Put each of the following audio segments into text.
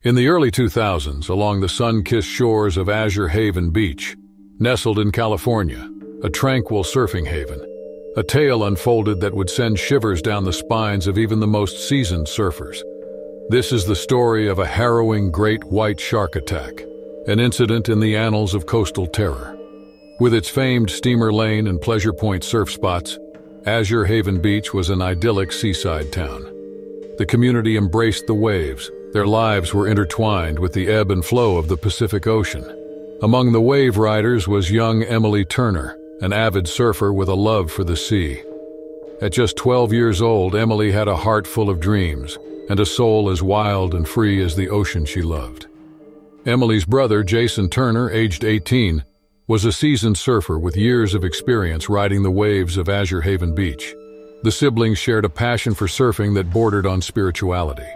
In the early 2000s, along the sun-kissed shores of Azure Haven Beach, nestled in California, a tranquil surfing haven, a tale unfolded that would send shivers down the spines of even the most seasoned surfers. This is the story of a harrowing great white shark attack, an incident in the annals of coastal terror. With its famed steamer lane and pleasure point surf spots, Azure Haven Beach was an idyllic seaside town. The community embraced the waves. Their lives were intertwined with the ebb and flow of the Pacific Ocean. Among the wave riders was young Emily Turner, an avid surfer with a love for the sea. At just 12 years old, Emily had a heart full of dreams and a soul as wild and free as the ocean she loved. Emily's brother, Jason Turner, aged 18, was a seasoned surfer with years of experience riding the waves of Azure Haven Beach. The siblings shared a passion for surfing that bordered on spirituality.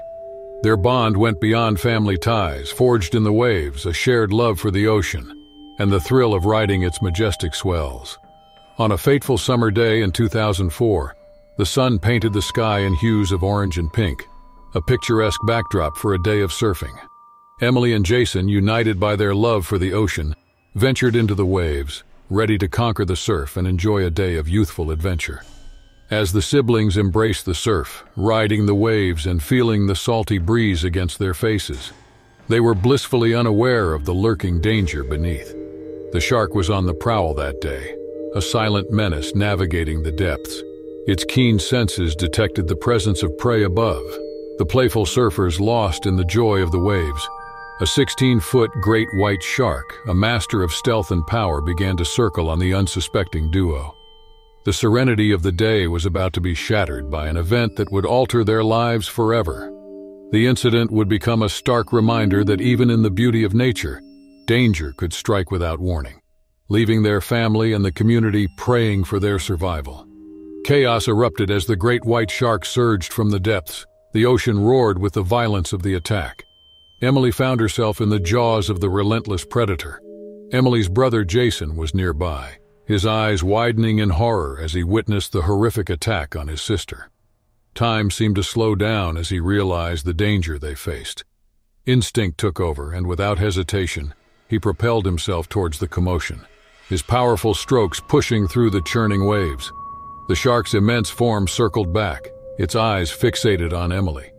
Their bond went beyond family ties, forged in the waves, a shared love for the ocean, and the thrill of riding its majestic swells. On a fateful summer day in 2004, the sun painted the sky in hues of orange and pink, a picturesque backdrop for a day of surfing. Emily and Jason, united by their love for the ocean, ventured into the waves, ready to conquer the surf and enjoy a day of youthful adventure. As the siblings embraced the surf, riding the waves and feeling the salty breeze against their faces, they were blissfully unaware of the lurking danger beneath. The shark was on the prowl that day, a silent menace navigating the depths. Its keen senses detected the presence of prey above. The playful surfers lost in the joy of the waves. A 16-foot great white shark, a master of stealth and power, began to circle on the unsuspecting duo. The serenity of the day was about to be shattered by an event that would alter their lives forever. The incident would become a stark reminder that even in the beauty of nature, danger could strike without warning, leaving their family and the community praying for their survival. Chaos erupted as the great white shark surged from the depths. The ocean roared with the violence of the attack. Emily found herself in the jaws of the relentless predator. Emily's brother Jason was nearby, his eyes widening in horror as he witnessed the horrific attack on his sister. Time seemed to slow down as he realized the danger they faced. Instinct took over, and without hesitation, he propelled himself towards the commotion, his powerful strokes pushing through the churning waves. The shark's immense form circled back, its eyes fixated on Emily.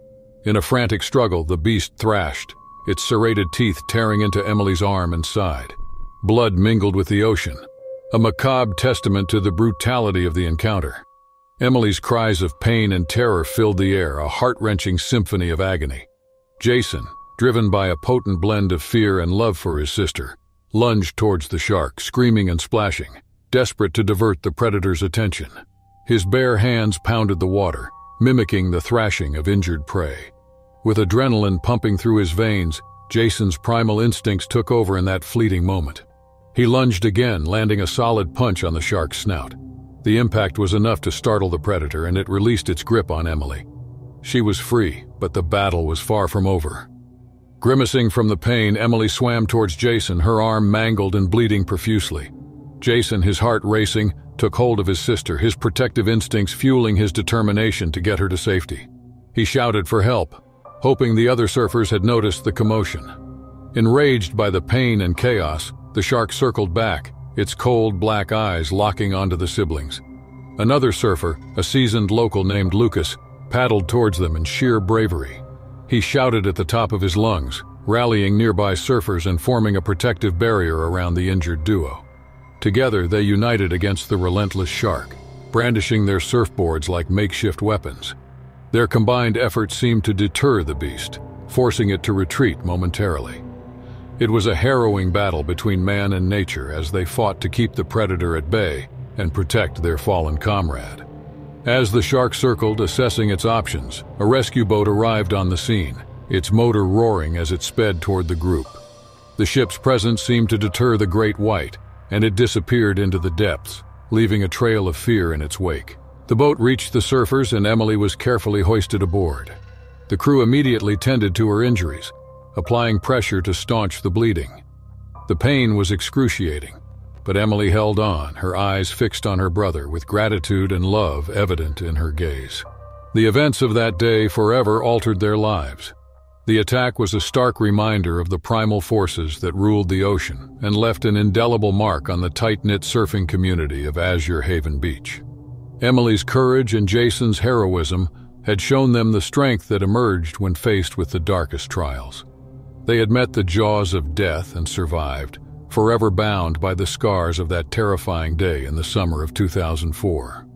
In a frantic struggle, the beast thrashed, its serrated teeth tearing into Emily's arm and side. Blood mingled with the ocean, a macabre testament to the brutality of the encounter. Emily's cries of pain and terror filled the air, a heart-wrenching symphony of agony. Jason, driven by a potent blend of fear and love for his sister, lunged towards the shark, screaming and splashing, desperate to divert the predator's attention. His bare hands pounded the water, mimicking the thrashing of injured prey. With adrenaline pumping through his veins, Jason's primal instincts took over in that fleeting moment. He lunged again, landing a solid punch on the shark's snout. The impact was enough to startle the predator, and it released its grip on Emily. She was free, but the battle was far from over. Grimacing from the pain, Emily swam towards Jason, her arm mangled and bleeding profusely. Jason, his heart racing, took hold of his sister, his protective instincts fueling his determination to get her to safety. He shouted for help, hoping the other surfers had noticed the commotion. Enraged by the pain and chaos, the shark circled back, its cold black eyes locking onto the siblings. Another surfer, a seasoned local named Lucas, paddled towards them in sheer bravery. He shouted at the top of his lungs, rallying nearby surfers and forming a protective barrier around the injured duo. Together, they united against the relentless shark, brandishing their surfboards like makeshift weapons. Their combined efforts seemed to deter the beast, forcing it to retreat momentarily. It was a harrowing battle between man and nature as they fought to keep the predator at bay and protect their fallen comrade. As the shark circled, assessing its options, a rescue boat arrived on the scene, its motor roaring as it sped toward the group. The ship's presence seemed to deter the great white, and it disappeared into the depths, leaving a trail of fear in its wake. The boat reached the surfers, and Emily was carefully hoisted aboard. The crew immediately tended to her injuries, applying pressure to staunch the bleeding. The pain was excruciating, but Emily held on, her eyes fixed on her brother with gratitude and love evident in her gaze. The events of that day forever altered their lives. The attack was a stark reminder of the primal forces that ruled the ocean and left an indelible mark on the tight-knit surfing community of Azure Haven Beach. Emily's courage and Jason's heroism had shown them the strength that emerged when faced with the darkest trials. They had met the jaws of death and survived, forever bound by the scars of that terrifying day in the summer of 2004.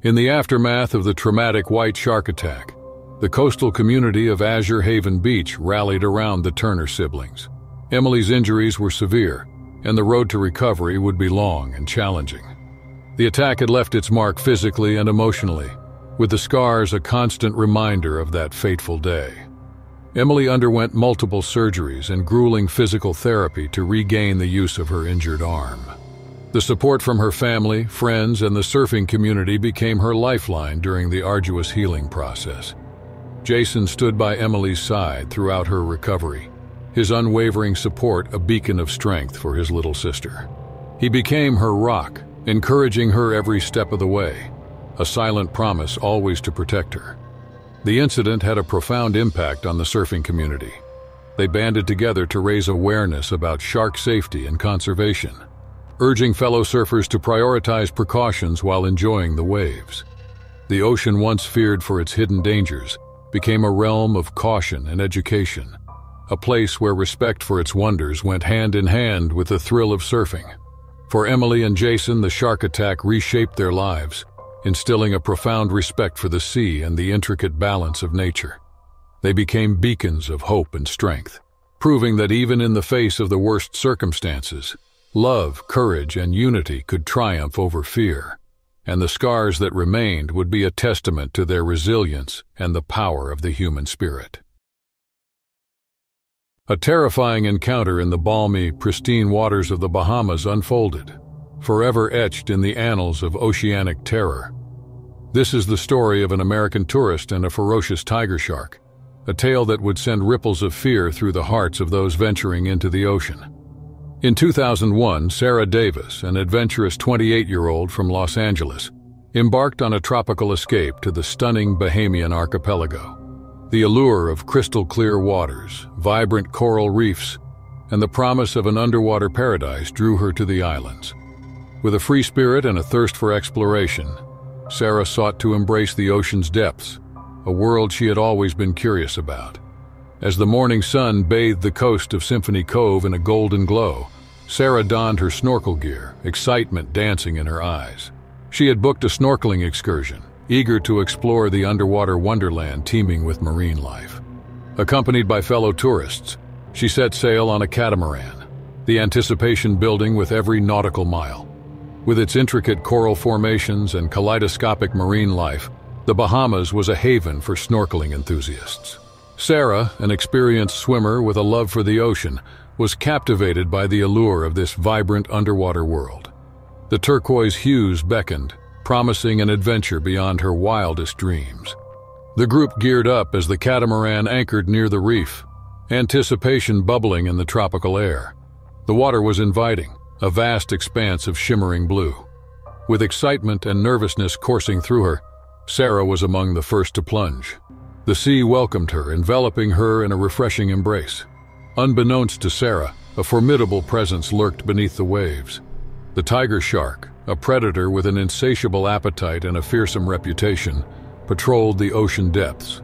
In the aftermath of the traumatic white shark attack, the coastal community of Azure Haven Beach rallied around the Turner siblings. Emily's injuries were severe, and the road to recovery would be long and challenging. The attack had left its mark physically and emotionally, with the scars a constant reminder of that fateful day. Emily underwent multiple surgeries and grueling physical therapy to regain the use of her injured arm. The support from her family, friends, and the surfing community became her lifeline during the arduous healing process. Jason stood by Emily's side throughout her recovery, his unwavering support a beacon of strength for his little sister. He became her rock, encouraging her every step of the way, a silent promise always to protect her. The incident had a profound impact on the surfing community. They banded together to raise awareness about shark safety and conservation, urging fellow surfers to prioritize precautions while enjoying the waves. The ocean, once feared for its hidden dangers, became a realm of caution and education, a place where respect for its wonders went hand in hand with the thrill of surfing. For Emily and Jason, the shark attack reshaped their lives, instilling a profound respect for the sea and the intricate balance of nature. They became beacons of hope and strength, proving that even in the face of the worst circumstances, love, courage, and unity could triumph over fear, and the scars that remained would be a testament to their resilience and the power of the human spirit. A terrifying encounter in the balmy, pristine waters of the Bahamas unfolded, forever etched in the annals of oceanic terror. This is the story of an American tourist and a ferocious tiger shark, a tale that would send ripples of fear through the hearts of those venturing into the ocean. In 2001, Sarah Davis, an adventurous 28-year-old from Los Angeles, embarked on a tropical escape to the stunning Bahamian archipelago. The allure of crystal-clear waters, vibrant coral reefs, and the promise of an underwater paradise drew her to the islands. With a free spirit and a thirst for exploration, Sarah sought to embrace the ocean's depths, a world she had always been curious about. As the morning sun bathed the coast of Symphony Cove in a golden glow, Sarah donned her snorkel gear, excitement dancing in her eyes. She had booked a snorkeling excursion, eager to explore the underwater wonderland teeming with marine life. Accompanied by fellow tourists, she set sail on a catamaran, the anticipation building with every nautical mile. With its intricate coral formations and kaleidoscopic marine life, the Bahamas was a haven for snorkeling enthusiasts. Sarah, an experienced swimmer with a love for the ocean, was captivated by the allure of this vibrant underwater world. The turquoise hues beckoned, promising an adventure beyond her wildest dreams. The group geared up as the catamaran anchored near the reef, anticipation bubbling in the tropical air. The water was inviting, a vast expanse of shimmering blue. With excitement and nervousness coursing through her, Sarah was among the first to plunge. The sea welcomed her, enveloping her in a refreshing embrace. Unbeknownst to Sarah, a formidable presence lurked beneath the waves. The tiger shark, a predator with an insatiable appetite and a fearsome reputation, patrolled the ocean depths.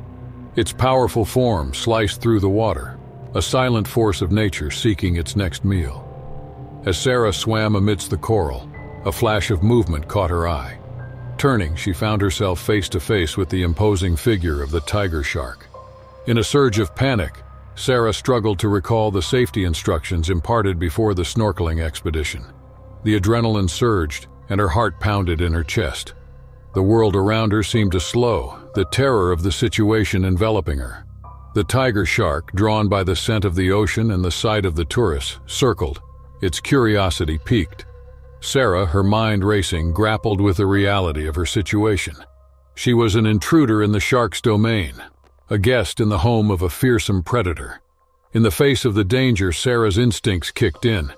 Its powerful form sliced through the water, a silent force of nature seeking its next meal. As Sarah swam amidst the coral, a flash of movement caught her eye. Turning, she found herself face to face with the imposing figure of the tiger shark. In a surge of panic, Sarah struggled to recall the safety instructions imparted before the snorkeling expedition. The adrenaline surged, and her heart pounded in her chest. The world around her seemed to slow, the terror of the situation enveloping her. The tiger shark, drawn by the scent of the ocean and the sight of the tourists, circled, its curiosity piqued. Sarah, her mind racing, grappled with the reality of her situation. She was an intruder in the shark's domain, a guest in the home of a fearsome predator. In the face of the danger, Sarah's instincts kicked in.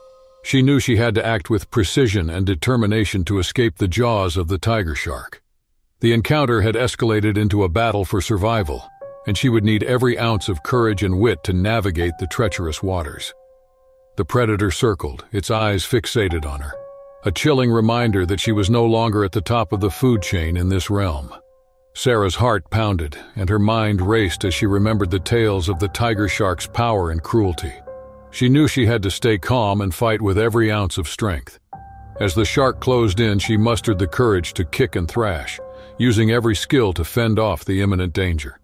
She knew she had to act with precision and determination to escape the jaws of the tiger shark. The encounter had escalated into a battle for survival, and she would need every ounce of courage and wit to navigate the treacherous waters. The predator circled, its eyes fixated on her, a chilling reminder that she was no longer at the top of the food chain in this realm. Sarah's heart pounded, and her mind raced as she remembered the tales of the tiger shark's power and cruelty. She knew she had to stay calm and fight with every ounce of strength. As the shark closed in, she mustered the courage to kick and thrash, using every skill to fend off the imminent danger.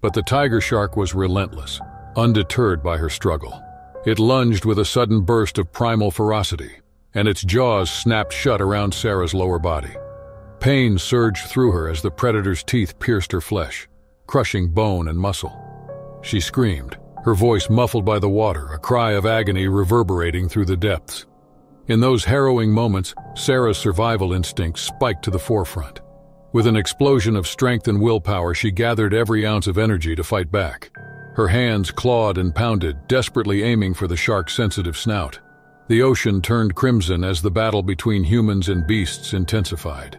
But the tiger shark was relentless, undeterred by her struggle. It lunged with a sudden burst of primal ferocity, and its jaws snapped shut around Sarah's lower body. Pain surged through her as the predator's teeth pierced her flesh, crushing bone and muscle. She screamed, her voice muffled by the water, a cry of agony reverberating through the depths. In those harrowing moments, Sarah's survival instincts spiked to the forefront. With an explosion of strength and willpower, she gathered every ounce of energy to fight back. Her hands clawed and pounded, desperately aiming for the shark's sensitive snout. The ocean turned crimson as the battle between humans and beasts intensified.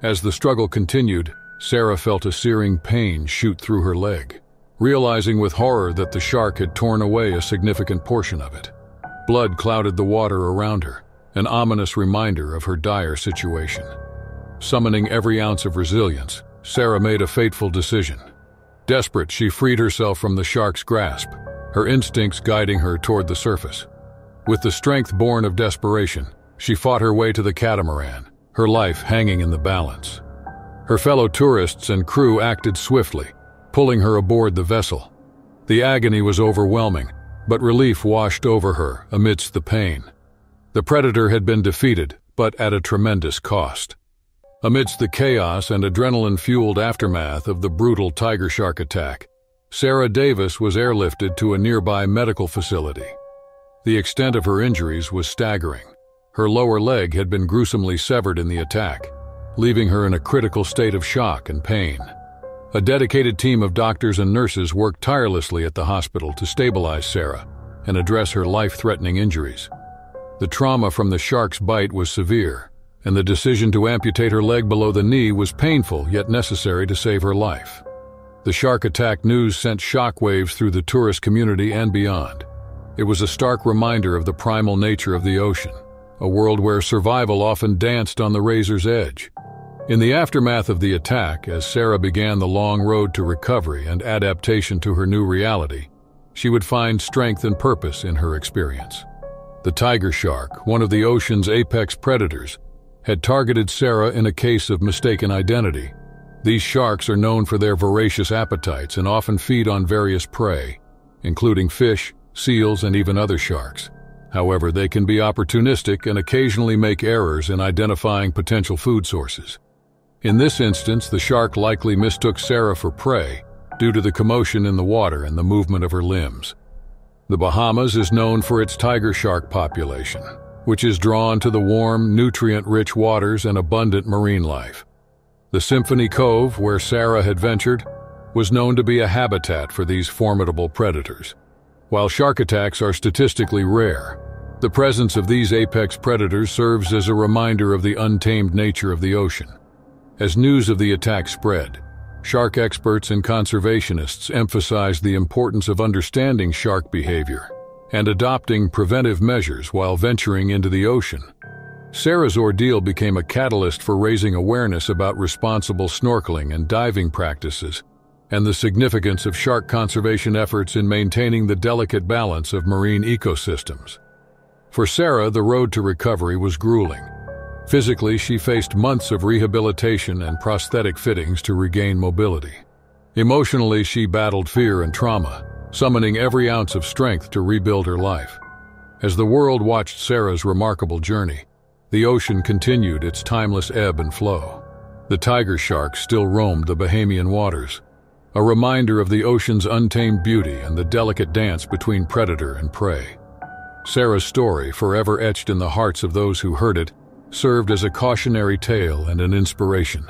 As the struggle continued, Sarah felt a searing pain shoot through her leg, realizing with horror that the shark had torn away a significant portion of it. Blood clouded the water around her, an ominous reminder of her dire situation. Summoning every ounce of resilience, Sarah made a fateful decision. Desperate, she freed herself from the shark's grasp, her instincts guiding her toward the surface. With the strength born of desperation, she fought her way to the catamaran, her life hanging in the balance. Her fellow tourists and crew acted swiftly, pulling her aboard the vessel. The agony was overwhelming, but relief washed over her amidst the pain. The predator had been defeated, but at a tremendous cost. Amidst the chaos and adrenaline-fueled aftermath of the brutal tiger shark attack, Sarah Davis was airlifted to a nearby medical facility. The extent of her injuries was staggering. Her lower leg had been gruesomely severed in the attack, leaving her in a critical state of shock and pain. A dedicated team of doctors and nurses worked tirelessly at the hospital to stabilize Sarah and address her life-threatening injuries. The trauma from the shark's bite was severe, and the decision to amputate her leg below the knee was painful yet necessary to save her life. The shark attack news sent shockwaves through the tourist community and beyond. It was a stark reminder of the primal nature of the ocean, a world where survival often danced on the razor's edge. In the aftermath of the attack, as Sarah began the long road to recovery and adaptation to her new reality, she would find strength and purpose in her experience. The tiger shark, one of the ocean's apex predators, had targeted Sarah in a case of mistaken identity. These sharks are known for their voracious appetites and often feed on various prey, including fish, seals, and even other sharks. However, they can be opportunistic and occasionally make errors in identifying potential food sources. In this instance, the shark likely mistook Sarah for prey due to the commotion in the water and the movement of her limbs. The Bahamas is known for its tiger shark population, which is drawn to the warm, nutrient-rich waters and abundant marine life. The Symphony Cove, where Sarah had ventured, was known to be a habitat for these formidable predators. While shark attacks are statistically rare, the presence of these apex predators serves as a reminder of the untamed nature of the ocean. As news of the attack spread, shark experts and conservationists emphasized the importance of understanding shark behavior and adopting preventive measures while venturing into the ocean. Sarah's ordeal became a catalyst for raising awareness about responsible snorkeling and diving practices, and the significance of shark conservation efforts in maintaining the delicate balance of marine ecosystems. For Sarah, the road to recovery was grueling. Physically, she faced months of rehabilitation and prosthetic fittings to regain mobility. Emotionally, she battled fear and trauma, summoning every ounce of strength to rebuild her life. As the world watched Sarah's remarkable journey, the ocean continued its timeless ebb and flow. The tiger shark still roamed the Bahamian waters, a reminder of the ocean's untamed beauty and the delicate dance between predator and prey. Sarah's story, forever etched in the hearts of those who heard it, served as a cautionary tale and an inspiration,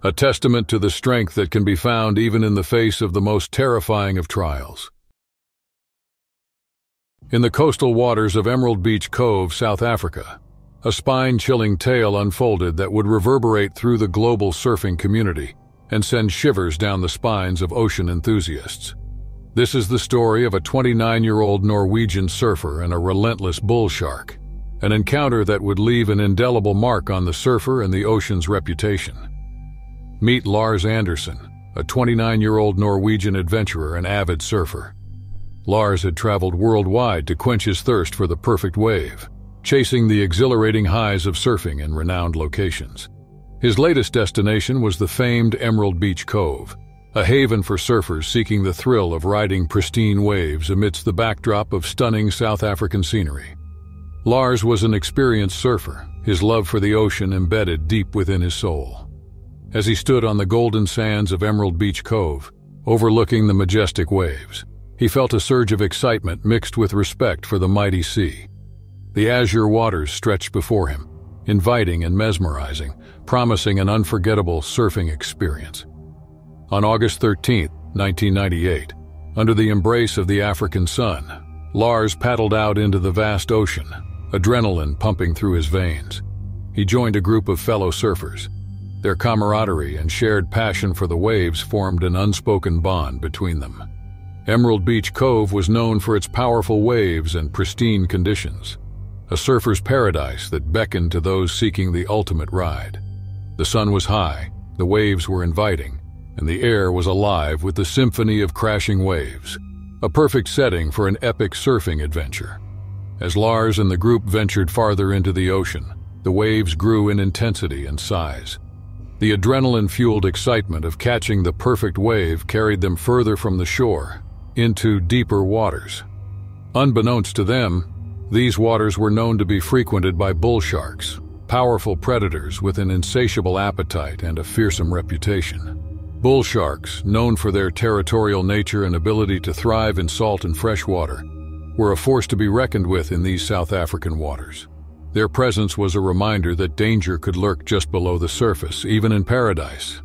a testament to the strength that can be found even in the face of the most terrifying of trials. In the coastal waters of Emerald Beach Cove, South Africa, a spine-chilling tale unfolded that would reverberate through the global surfing community and send shivers down the spines of ocean enthusiasts. This is the story of a 29-year-old Norwegian surfer and a relentless bull shark, an encounter that would leave an indelible mark on the surfer and the ocean's reputation. Meet Lars Andersen, a 29-year-old Norwegian adventurer and avid surfer. Lars had traveled worldwide to quench his thirst for the perfect wave, chasing the exhilarating highs of surfing in renowned locations. His latest destination was the famed Emerald Beach Cove, a haven for surfers seeking the thrill of riding pristine waves amidst the backdrop of stunning South African scenery. Lars was an experienced surfer, his love for the ocean embedded deep within his soul. As he stood on the golden sands of Emerald Beach Cove, overlooking the majestic waves, he felt a surge of excitement mixed with respect for the mighty sea. The azure waters stretched before him, inviting and mesmerizing, promising an unforgettable surfing experience. On August 13, 1998, under the embrace of the African sun, Lars paddled out into the vast ocean, adrenaline pumping through his veins. He joined a group of fellow surfers. Their camaraderie and shared passion for the waves formed an unspoken bond between them. Emerald Beach Cove was known for its powerful waves and pristine conditions, a surfer's paradise that beckoned to those seeking the ultimate ride. The sun was high, the waves were inviting, and the air was alive with the symphony of crashing waves, a perfect setting for an epic surfing adventure. As Lars and the group ventured farther into the ocean, the waves grew in intensity and size. The adrenaline-fueled excitement of catching the perfect wave carried them further from the shore, into deeper waters. Unbeknownst to them, these waters were known to be frequented by bull sharks, powerful predators with an insatiable appetite and a fearsome reputation. Bull sharks, known for their territorial nature and ability to thrive in salt and fresh water, were a force to be reckoned with in these South African waters. Their presence was a reminder that danger could lurk just below the surface, even in paradise.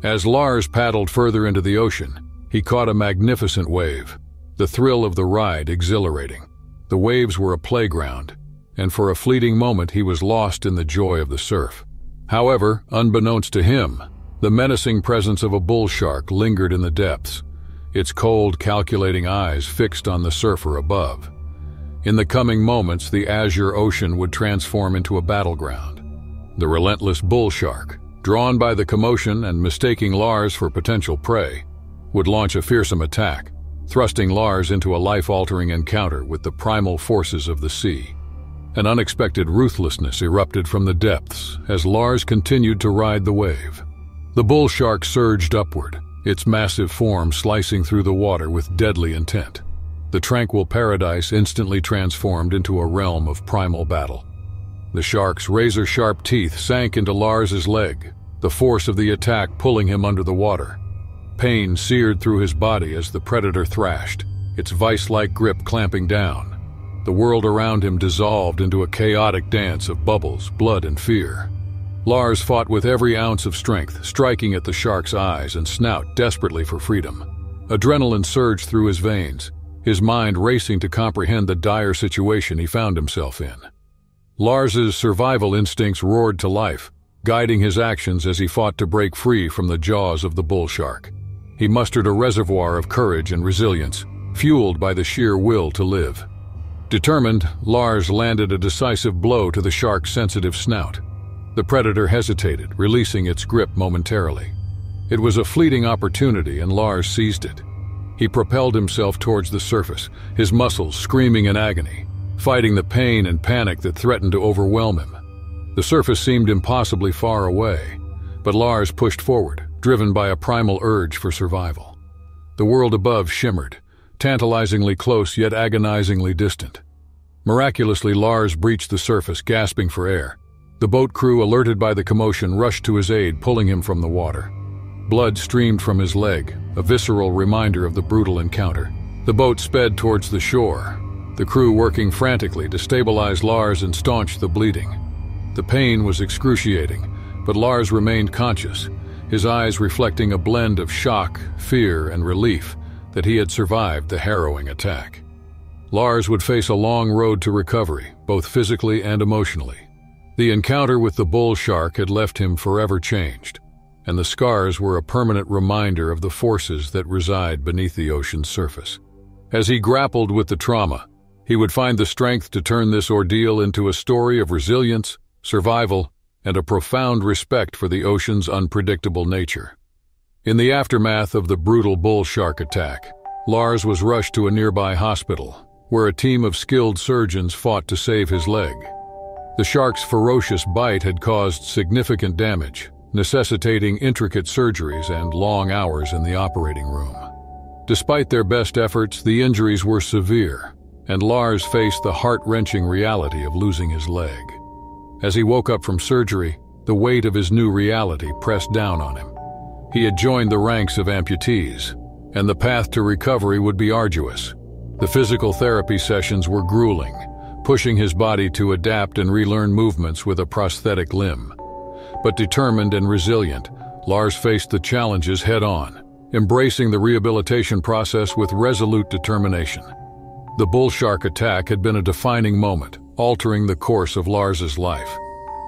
As Lars paddled further into the ocean, he caught a magnificent wave, the thrill of the ride exhilarating. The waves were a playground, and for a fleeting moment he was lost in the joy of the surf. However, unbeknownst to him, the menacing presence of a bull shark lingered in the depths, its cold, calculating eyes fixed on the surfer above. In the coming moments, the azure ocean would transform into a battleground. The relentless bull shark, drawn by the commotion and mistaking Lars for potential prey, would launch a fearsome attack, thrusting Lars into a life-altering encounter with the primal forces of the sea. An unexpected ruthlessness erupted from the depths as Lars continued to ride the wave. The bull shark surged upward, its massive form slicing through the water with deadly intent. The tranquil paradise instantly transformed into a realm of primal battle. The shark's razor-sharp teeth sank into Lars's leg, the force of the attack pulling him under the water. Pain seared through his body as the predator thrashed, its vice-like grip clamping down. The world around him dissolved into a chaotic dance of bubbles, blood, and fear. Lars fought with every ounce of strength, striking at the shark's eyes and snout desperately for freedom. Adrenaline surged through his veins, his mind racing to comprehend the dire situation he found himself in. Lars's survival instincts roared to life, guiding his actions as he fought to break free from the jaws of the bull shark. He mustered a reservoir of courage and resilience, fueled by the sheer will to live. Determined, Lars landed a decisive blow to the shark's sensitive snout. The predator hesitated, releasing its grip momentarily. It was a fleeting opportunity, and Lars seized it. He propelled himself towards the surface, his muscles screaming in agony, fighting the pain and panic that threatened to overwhelm him. The surface seemed impossibly far away, but Lars pushed forward, driven by a primal urge for survival. The world above shimmered, tantalizingly close yet agonizingly distant. Miraculously, Lars breached the surface, gasping for air. The boat crew, alerted by the commotion, rushed to his aid, pulling him from the water. Blood streamed from his leg, a visceral reminder of the brutal encounter. The boat sped towards the shore, the crew working frantically to stabilize Lars and staunch the bleeding. The pain was excruciating, but Lars remained conscious, his eyes reflecting a blend of shock, fear, and relief that he had survived the harrowing attack. Lars would face a long road to recovery, both physically and emotionally. The encounter with the bull shark had left him forever changed. and the scars were a permanent reminder of the forces that reside beneath the ocean's surface. As he grappled with the trauma, he would find the strength to turn this ordeal into a story of resilience, survival, and a profound respect for the ocean's unpredictable nature. In the aftermath of the brutal bull shark attack, Lars was rushed to a nearby hospital, where a team of skilled surgeons fought to save his leg. The shark's ferocious bite had caused significant damage, necessitating intricate surgeries and long hours in the operating room. Despite their best efforts, the injuries were severe, and Lars faced the heart-wrenching reality of losing his leg. As he woke up from surgery, the weight of his new reality pressed down on him. He had joined the ranks of amputees, and the path to recovery would be arduous. The physical therapy sessions were grueling, pushing his body to adapt and relearn movements with a prosthetic limb. But determined and resilient, Lars faced the challenges head-on, embracing the rehabilitation process with resolute determination. The bull shark attack had been a defining moment, altering the course of Lars's life.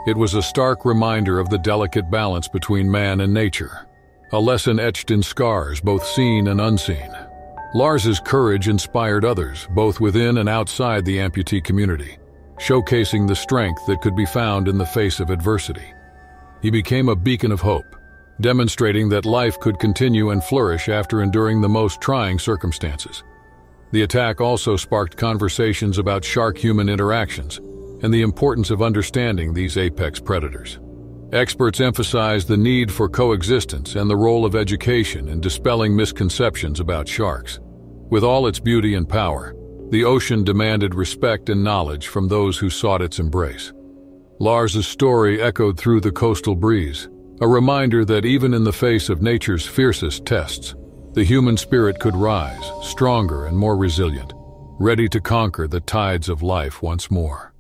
It was a stark reminder of the delicate balance between man and nature, a lesson etched in scars both seen and unseen. Lars's courage inspired others, both within and outside the amputee community, showcasing the strength that could be found in the face of adversity. He became a beacon of hope, demonstrating that life could continue and flourish after enduring the most trying circumstances. The attack also sparked conversations about shark-human interactions and the importance of understanding these apex predators. Experts emphasized the need for coexistence and the role of education in dispelling misconceptions about sharks. With all its beauty and power, the ocean demanded respect and knowledge from those who sought its embrace. Lars's story echoed through the coastal breeze, a reminder that even in the face of nature's fiercest tests, the human spirit could rise, stronger and more resilient, ready to conquer the tides of life once more.